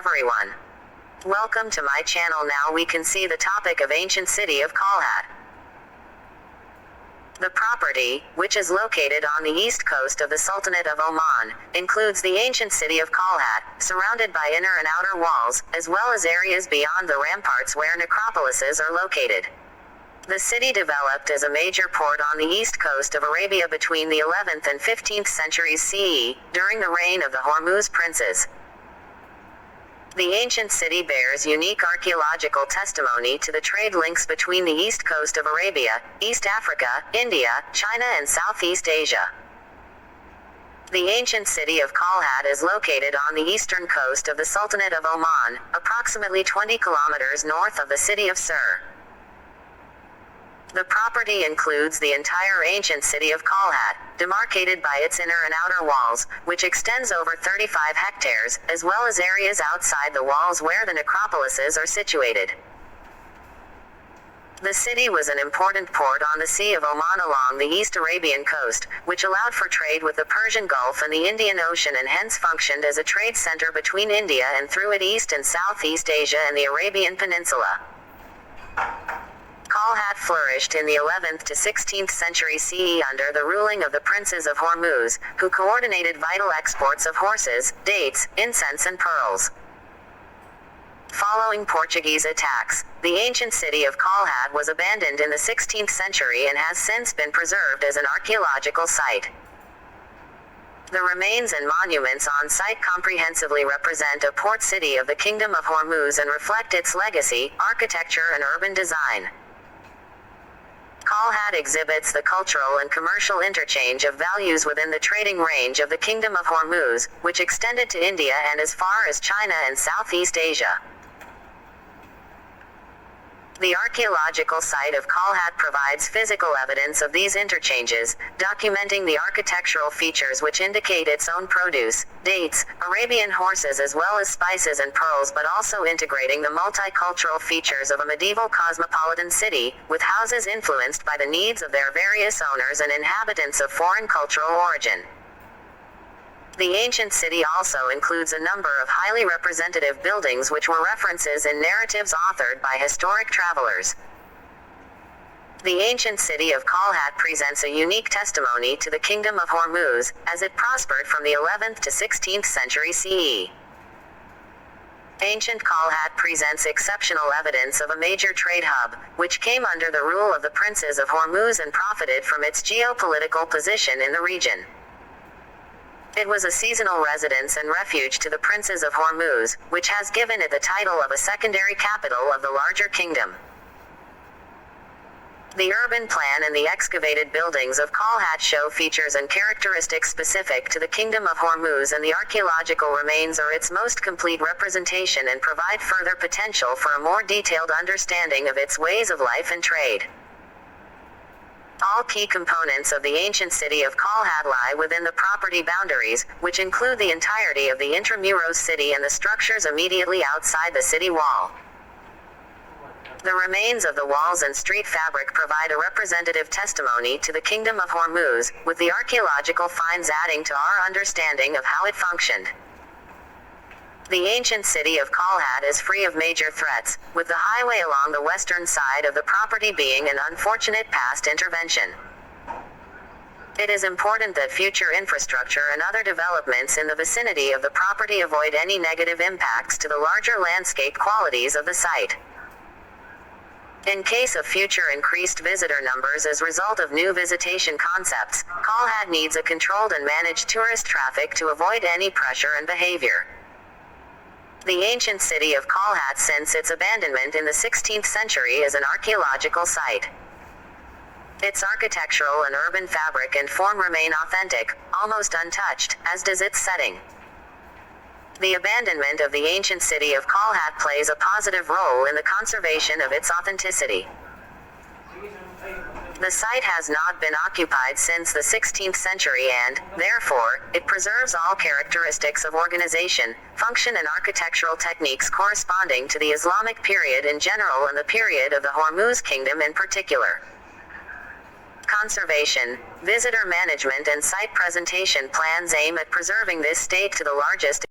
everyone. Welcome to my channel. Now we can see the topic of ancient city of qahlat. The property, which is located on the east coast of the Sultanate of Oman, includes the ancient city of qahlat, surrounded by inner and outer walls, as well as areas beyond the ramparts where necropolises are located. The city developed as a major port on the east coast of Arabia between the 11th and 15th centuries CE, during the reign of the Hormuz princes. The ancient city bears unique archaeological testimony to the trade links between the east coast of Arabia, East Africa, India, China and Southeast Asia. The ancient city of qahlat is located on the eastern coast of the Sultanate of Oman, approximately 20 kilometers north of the city of Sur. The property includes the entire ancient city of qahlat, demarcated by its inner and outer walls, which extends over 35 hectares, as well as areas outside the walls where the necropolises are situated. The city was an important port on the Sea of Oman along the East Arabian coast, which allowed for trade with the Persian Gulf and the Indian Ocean and hence functioned as a trade center between India and through it East and Southeast Asia and the Arabian Peninsula. Qahlat flourished in the 11th to 16th century CE under the ruling of the princes of Hormuz, who coordinated vital exports of horses, dates, incense and pearls. Following Portuguese attacks, the ancient city of qahlat was abandoned in the 16th century and has since been preserved as an archaeological site. The remains and monuments on site comprehensively represent a port city of the Kingdom of Hormuz and reflect its legacy, architecture and urban design. Qahlat exhibits the cultural and commercial interchange of values within the trading range of the Kingdom of Hormuz, which extended to India and as far as China and Southeast Asia. The archaeological site of qahlat provides physical evidence of these interchanges, documenting the architectural features which indicate its own produce, dates, Arabian horses as well as spices and pearls, but also integrating the multicultural features of a medieval cosmopolitan city, with houses influenced by the needs of their various owners and inhabitants of foreign cultural origin. The ancient city also includes a number of highly representative buildings which were references in narratives authored by historic travelers. The ancient city of qahlat presents a unique testimony to the Kingdom of Hormuz, as it prospered from the 11th to 16th century CE. Ancient qahlat presents exceptional evidence of a major trade hub, which came under the rule of the princes of Hormuz and profited from its geopolitical position in the region. It was a seasonal residence and refuge to the princes of Hormuz, which has given it the title of a secondary capital of the larger kingdom. The urban plan and the excavated buildings of qahlat show features and characteristics specific to the Kingdom of Hormuz, and the archaeological remains are its most complete representation and provide further potential for a more detailed understanding of its ways of life and trade. All key components of the ancient city of qahlat lie within the property boundaries, which include the entirety of the intramuros city and the structures immediately outside the city wall. The remains of the walls and street fabric provide a representative testimony to the Kingdom of Hormuz, with the archaeological finds adding to our understanding of how it functioned. The ancient city of qahlat is free of major threats, with the highway along the western side of the property being an unfortunate past intervention. It is important that future infrastructure and other developments in the vicinity of the property avoid any negative impacts to the larger landscape qualities of the site. In case of future increased visitor numbers as a result of new visitation concepts, qahlat needs a controlled and managed tourist traffic to avoid any pressure and behavior. The ancient city of qahlat since its abandonment in the 16th century is an archaeological site. Its architectural and urban fabric and form remain authentic, almost untouched, as does its setting. The abandonment of the ancient city of qahlat plays a positive role in the conservation of its authenticity. The site has not been occupied since the 16th century and, therefore, it preserves all characteristics of organization, function and architectural techniques corresponding to the Islamic period in general and the period of the Hormuz Kingdom in particular. Conservation, visitor management and site presentation plans aim at preserving this state to the largest